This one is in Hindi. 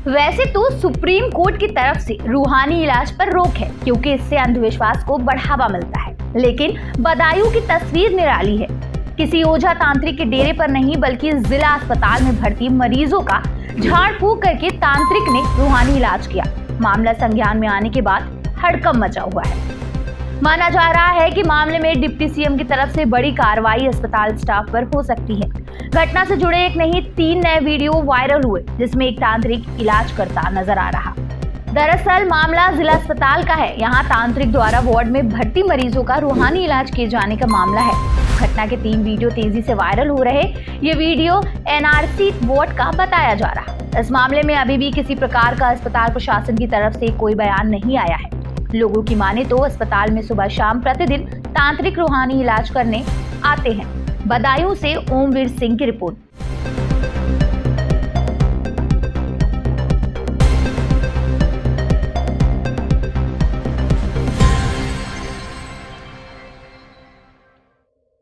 वैसे तो सुप्रीम कोर्ट की तरफ से रूहानी इलाज पर रोक है क्योंकि इससे अंधविश्वास को बढ़ावा मिलता है, लेकिन बदायूं की तस्वीर निराली है। किसी ओझा तांत्रिक के डेरे पर नहीं बल्कि जिला अस्पताल में भर्ती मरीजों का झाड़ फूंक करके तांत्रिक ने रूहानी इलाज किया। मामला संज्ञान में आने के बाद हड़कंप मचा हुआ है। माना जा रहा है कि मामले में डिप्टी सीएम की तरफ से बड़ी कार्रवाई अस्पताल स्टाफ पर हो सकती है। घटना से जुड़े एक नहीं 3 नए वीडियो वायरल हुए जिसमें एक तांत्रिक इलाज करता नजर आ रहा। दरअसल मामला जिला अस्पताल का है। यहाँ तांत्रिक द्वारा वार्ड में भर्ती मरीजों का रूहानी इलाज किए जाने का मामला है। घटना के 3 वीडियो तेजी से वायरल हो रहे। ये वीडियो एनआरसी वार्ड का बताया जा रहा। इस मामले में अभी भी किसी प्रकार का अस्पताल प्रशासन की तरफ से कोई बयान नहीं आया है। लोगों की माने तो अस्पताल में सुबह शाम प्रतिदिन तांत्रिक रूहानी इलाज करने आते हैं। बदायूं से ओमवीर सिंह की रिपोर्ट।